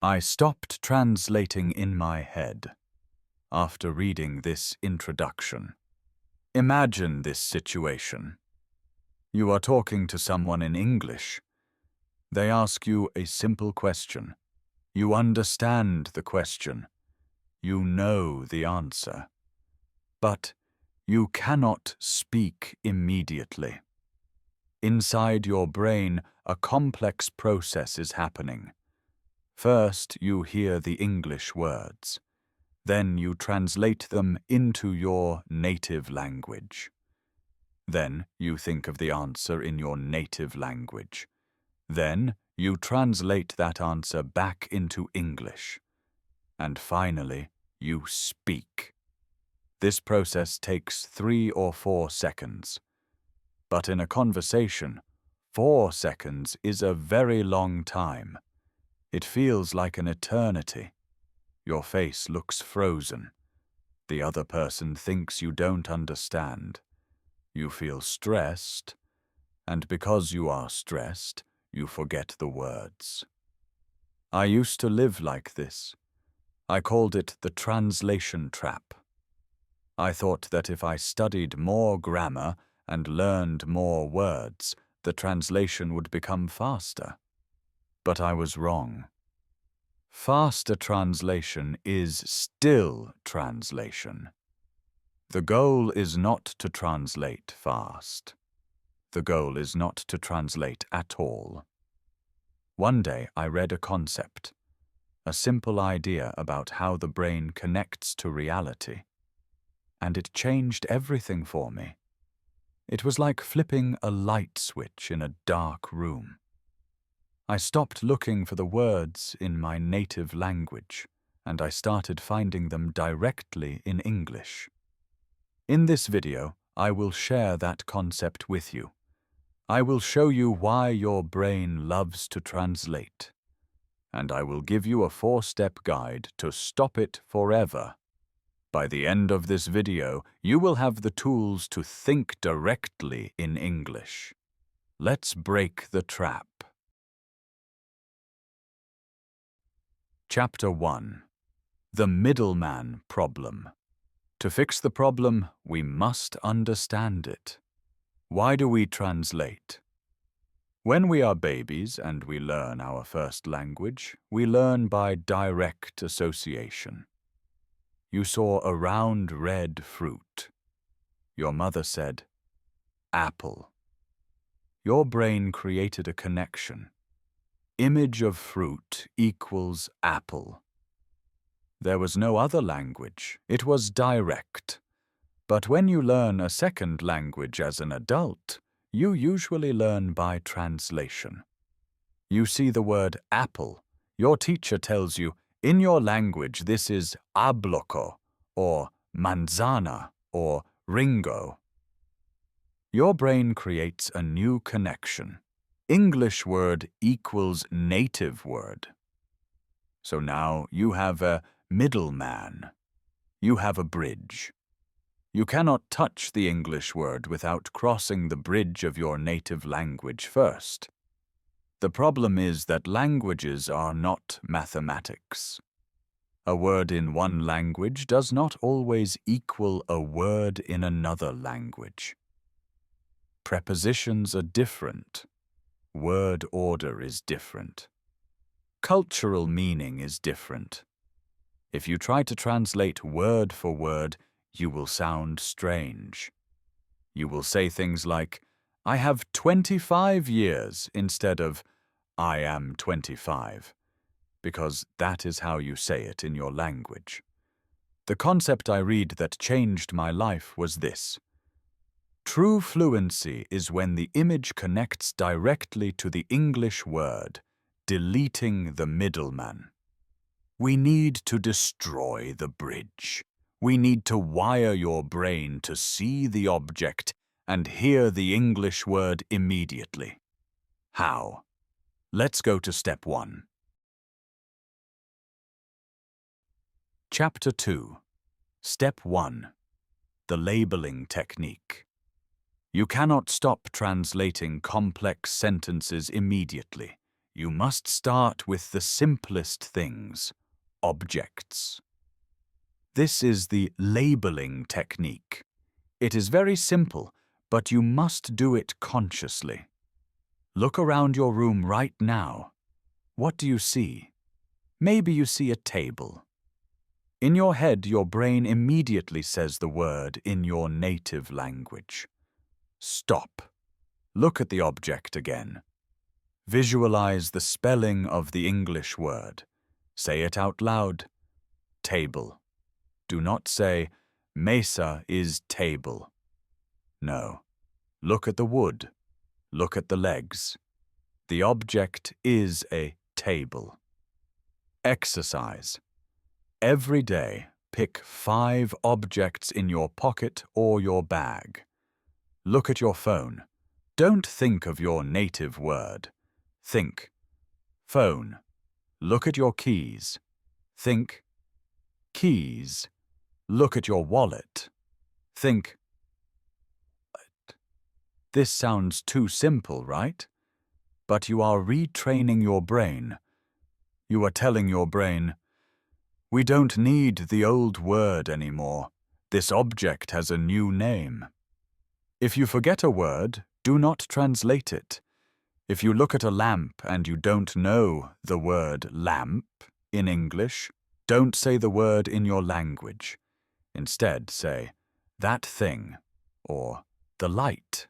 I stopped translating in my head after reading this introduction. Imagine this situation. You are talking to someone in English. They ask you a simple question. You understand the question. You know the answer. But you cannot speak immediately. Inside your brain, a complex process is happening. First, you hear the English words. Then you translate them into your native language. Then you think of the answer in your native language. Then you translate that answer back into English. And finally, you speak. This process takes 3 or 4 seconds. But in a conversation, 4 seconds is a very long time. It feels like an eternity. Your face looks frozen. The other person thinks you don't understand. You feel stressed, and because you are stressed, you forget the words. I used to live like this. I called it the translation trap. I thought that if I studied more grammar and learned more words, the translation would become faster. But I was wrong. Faster translation is still translation. The goal is not to translate fast. The goal is not to translate at all. One day I read a concept, a simple idea about how the brain connects to reality, and it changed everything for me. It was like flipping a light switch in a dark room. I stopped looking for the words in my native language, and I started finding them directly in English. In this video, I will share that concept with you. I will show you why your brain loves to translate, and I will give you a 4-step guide to stop it forever. By the end of this video, you will have the tools to think directly in English. Let's break the trap. Chapter 1. The Middleman Problem. To fix the problem, we must understand it. Why do we translate? When we are babies and we learn our first language, we learn by direct association. You saw a round red fruit. Your mother said, apple. Your brain created a connection. Image of fruit equals apple. There was no other language. It was direct. But when you learn a second language as an adult, you usually learn by translation. You see the word apple. Your teacher tells you, in your language this is abloko, or manzana, or ringo. Your brain creates a new connection. English word equals native word. So now you have a middleman. You have a bridge. You cannot touch the English word without crossing the bridge of your native language first. The problem is that languages are not mathematics. A word in one language does not always equal a word in another language. Prepositions are different. Word order is different. Cultural meaning is different. If you try to translate word for word, you will sound strange. You will say things like, I have 25 years instead of, I am 25, because that is how you say it in your language. The concept I read that changed my life was this. True fluency is when the image connects directly to the English word, deleting the middleman. We need to destroy the bridge. We need to wire your brain to see the object and hear the English word immediately. How? Let's go to step 1. Chapter 2. Step 1. The labeling technique. You cannot stop translating complex sentences immediately. you must start with the simplest things, objects. This is the labeling technique. It is very simple, but you must do it consciously. Look around your room right now. What do you see? Maybe you see a table. In your head, your brain immediately says the word in your native language. Stop. Look at the object again. Visualize the spelling of the English word. Say it out loud. Table. Do not say, mesa is table. No. Look at the wood. Look at the legs. The object is a table. Exercise. Every day, pick 5 objects in your pocket or your bag. Look at your phone. Don't think of your native word. Think. Phone. Look at your keys. Think. Keys. Look at your wallet. Think. Wallet. This sounds too simple, right? But you are retraining your brain. You are telling your brain, we don't need the old word anymore. This object has a new name. If you forget a word, do not translate it. If you look at a lamp and you don't know the word lamp in English, don't say the word in your language. Instead, say, that thing, or the light.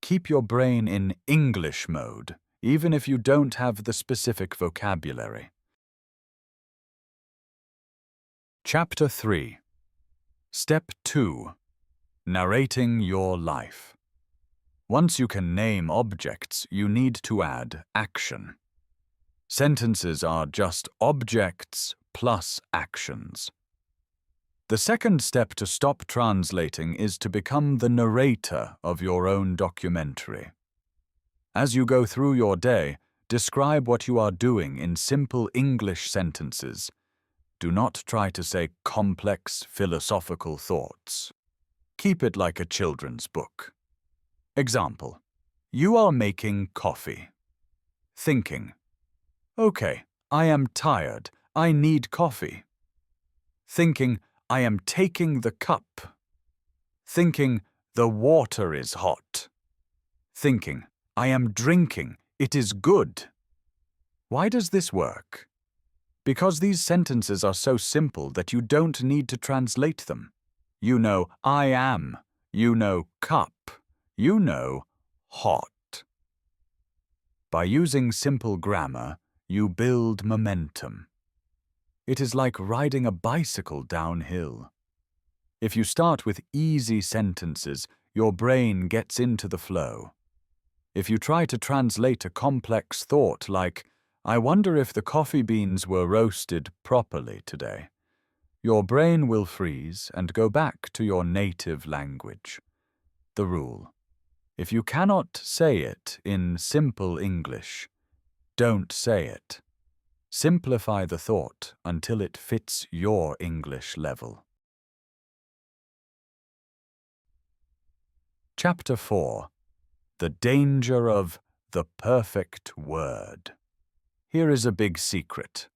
Keep your brain in English mode, even if you don't have the specific vocabulary. Chapter 3. Step 2. Narrating your life. Once you can name objects, you need to add action. Sentences are just objects plus actions. The second step to stop translating is to become the narrator of your own documentary. As you go through your day, describe what you are doing in simple English sentences. Do not try to say complex philosophical thoughts. Keep it like a children's book. Example: you are making coffee. Thinking: okay, I am tired. I need coffee. Thinking: I am taking the cup. Thinking: the water is hot. Thinking: I am drinking. It is good. Why does this work? Because these sentences are so simple that you don't need to translate them. You know I am. You know cup. You know hot. By using simple grammar, you build momentum. It is like riding a bicycle downhill. If you start with easy sentences, your brain gets into the flow. If you try to translate a complex thought like, I wonder if the coffee beans were roasted properly today, your brain will freeze and go back to your native language. The rule: if you cannot say it in simple English, don't say it. Simplify the thought until it fits your English level. Chapter 4. The danger of the perfect word. Here is a big secret.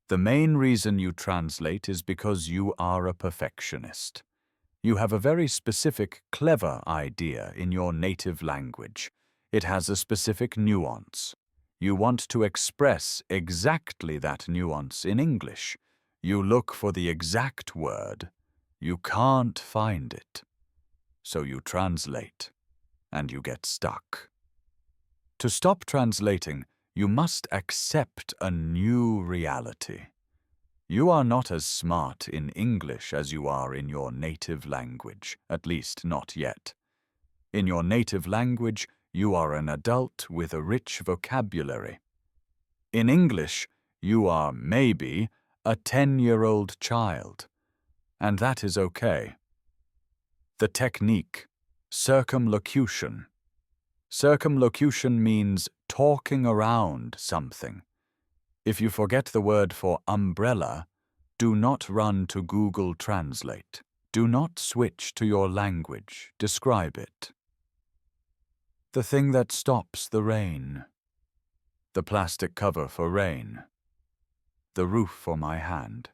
The main reason you translate is because you are a perfectionist. You have a very specific, clever idea in your native language. It has a specific nuance. You want to express exactly that nuance in English. You look for the exact word. You can't find it. So you translate, and you get stuck. To stop translating, you must accept a new reality. You are not as smart in English as you are in your native language, at least not yet. In your native language, you are an adult with a rich vocabulary. In English, you are maybe a 10-year-old child, and that is okay. The technique: circumlocution. Circumlocution means talking around something. If you forget the word for umbrella, do not run to Google Translate. Do not switch to your language. Describe it. The thing that stops the rain. The plastic cover for rain. The roof for my hand.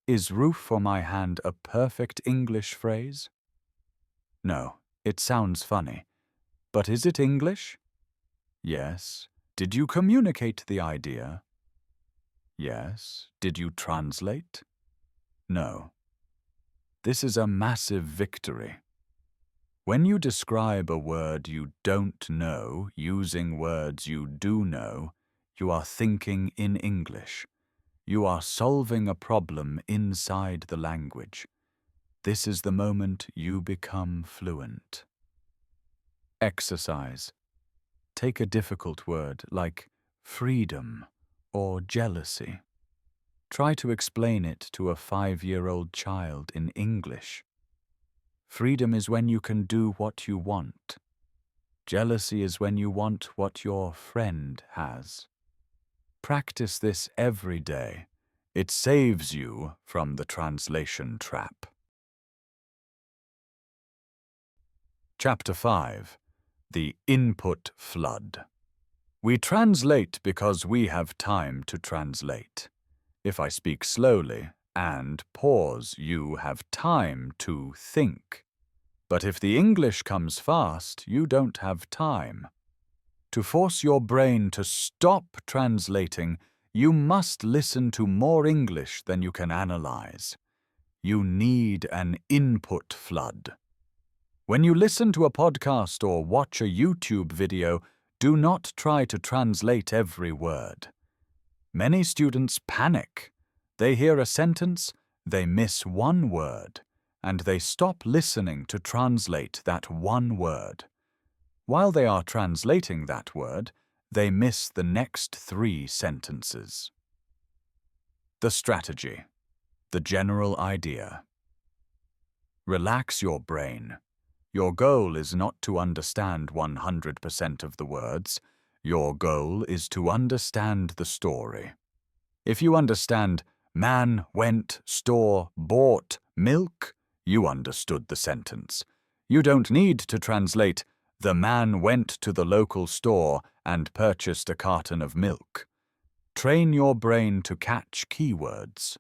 Is roof for my hand a perfect English phrase? No, it sounds funny. But is it English? Yes. Did you communicate the idea? Yes. Did you translate? No. This is a massive victory. When you describe a word you don't know using words you do know, you are thinking in English. You are solving a problem inside the language. This is the moment you become fluent. Exercise. Take a difficult word like freedom or jealousy. Try to explain it to a 5-year-old child in English. Freedom is when you can do what you want. Jealousy is when you want what your friend has. Practice this every day. It saves you from the translation trap. Chapter 5. The Input Flood. We translate because we have time to translate. If I speak slowly and pause, you have time to think. But if the English comes fast, you don't have time. To force your brain to stop translating, you must listen to more English than you can analyze. You need an input flood. When you listen to a podcast or watch a YouTube video, do not try to translate every word. Many students panic. They hear a sentence, they miss one word, and they stop listening to translate that one word. While they are translating that word, they miss the next 3 sentences. The strategy. The general idea. Relax your brain. Your goal is not to understand 100% of the words. Your goal is to understand the story. If you understand man went, store, bought, milk, you understood the sentence. You don't need to translate the man went to the local store and purchased a carton of milk. Train your brain to catch keywords.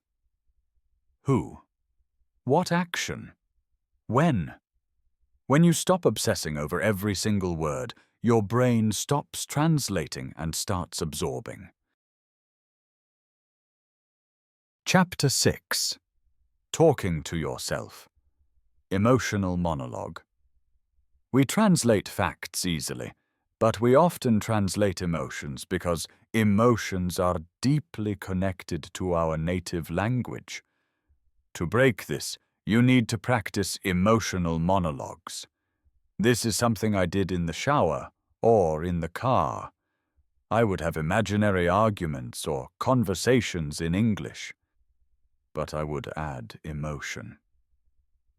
Who? What action? When? When you stop obsessing over every single word, your brain stops translating and starts absorbing. Chapter 6. Talking to yourself. Emotional monologue. We translate facts easily, but we often translate emotions because emotions are deeply connected to our native language. To break this, you need to practice emotional monologues. This is something I did in the shower or in the car. I would have imaginary arguments or conversations in English, but I would add emotion.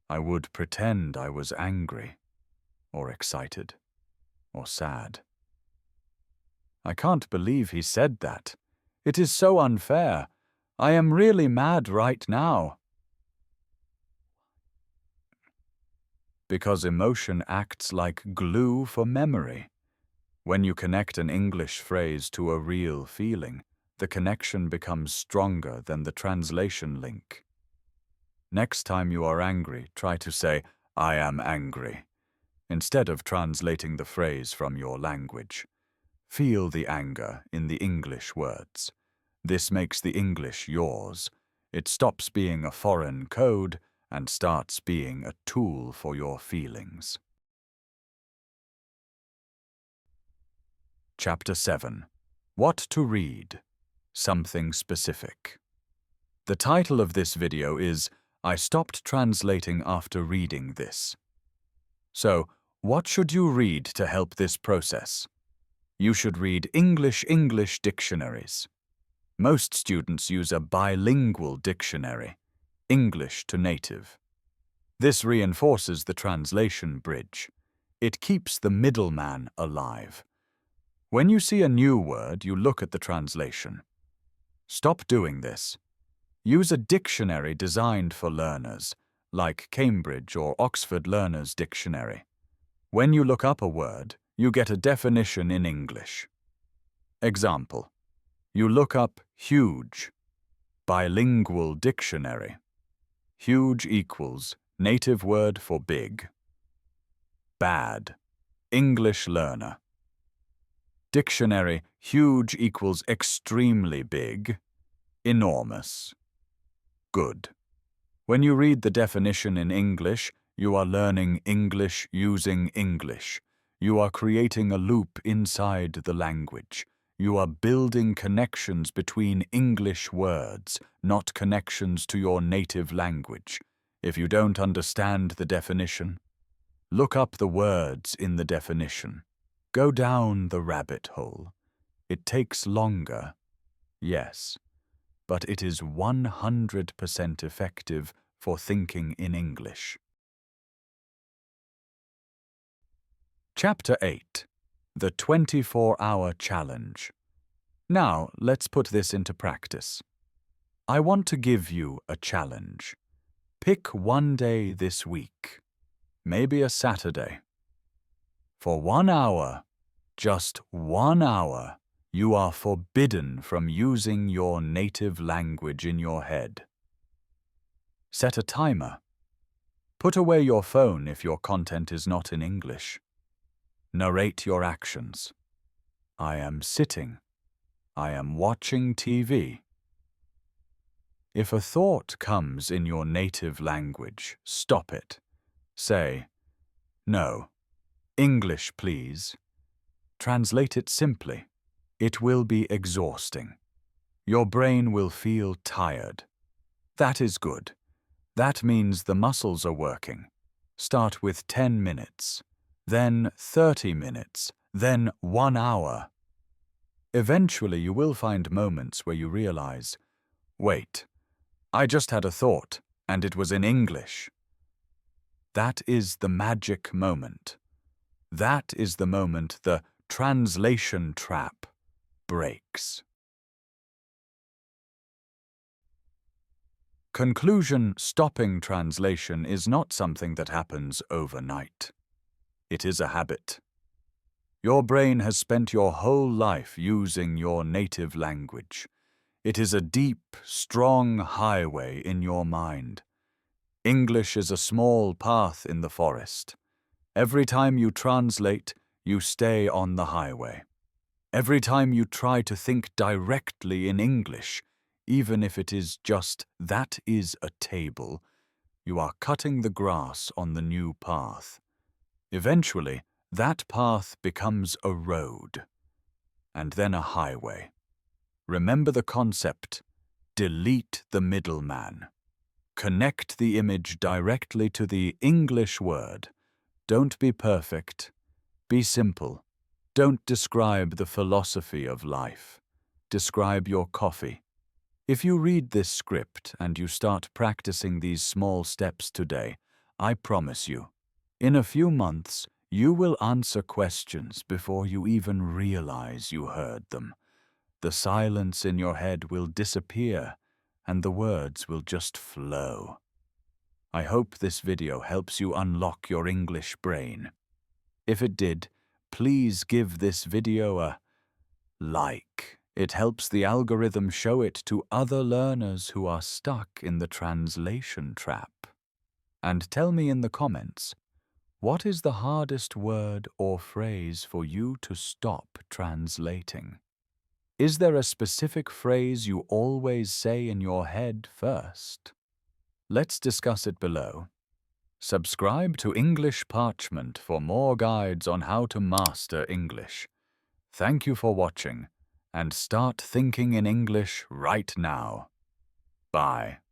I would pretend I was angry, or excited, or sad. I can't believe he said that. It is so unfair. I am really mad right now. Because emotion acts like glue for memory. When you connect an English phrase to a real feeling, the connection becomes stronger than the translation link. Next time you are angry, try to say, "I am angry," instead of translating the phrase from your language. Feel the anger in the English words. This makes the English yours. It stops being a foreign code and starts being a tool for your feelings. Chapter 7. What to read. Something specific. The title of this video is I stopped translating after reading this. So, what should you read to help this process? You should read English dictionaries. Most students use a bilingual dictionary, English to native. This reinforces the translation bridge. It keeps the middleman alive. When you see a new word, you look at the translation. Stop doing this. Use a dictionary designed for learners, like Cambridge or Oxford Learners' Dictionary. When you look up a word, you get a definition in English. Example. You look up huge, bilingual dictionary. Huge equals native word for big. Bad, English learner. Dictionary, huge equals extremely big, enormous. Good. When you read the definition in English, you are learning English using English. You are creating a loop inside the language. You are building connections between English words, not connections to your native language. If you don't understand the definition, look up the words in the definition. Go down the rabbit hole. It takes longer, yes, but it is 100% effective for thinking in English. Chapter 8. The 24-Hour Challenge. Now, let's put this into practice. I want to give you a challenge. Pick one day this week, maybe a Saturday. For 1 hour, just 1 hour, you are forbidden from using your native language in your head. Set a timer. Put away your phone if your content is not in English. Narrate your actions. I am sitting. I am watching TV. If a thought comes in your native language, stop it. Say, "No, English, please." Translate it simply. It will be exhausting. Your brain will feel tired. That is good. That means the muscles are working. Start with 10 minutes, then 30 minutes, then 1 hour. Eventually you will find moments where you realize, wait, I just had a thought, and it was in English. That is the magic moment. That is the moment the translation trap breaks. Conclusion: stopping translation is not something that happens overnight. It is a habit. Your brain has spent your whole life using your native language. It is a deep, strong highway in your mind. English is a small path in the forest. Every time you translate, you stay on the highway. Every time you try to think directly in English, even if it is just "that is a table," you are cutting the grass on the new path. Eventually, that path becomes a road, and then a highway. Remember the concept: delete the middleman. Connect the image directly to the English word. Don't be perfect. Be simple. Don't describe the philosophy of life. Describe your coffee. If you read this script and you start practicing these small steps today, I promise you, in a few months, you will answer questions before you even realize you heard them. The silence in your head will disappear, and the words will just flow. I hope this video helps you unlock your English brain. If it did, please give this video a like. It helps the algorithm show it to other learners who are stuck in the translation trap. And tell me in the comments, what is the hardest word or phrase for you to stop translating? Is there a specific phrase you always say in your head first? Let's discuss it below. Subscribe to English Parchment for more guides on how to master English. Thank you for watching, and start thinking in English right now. Bye.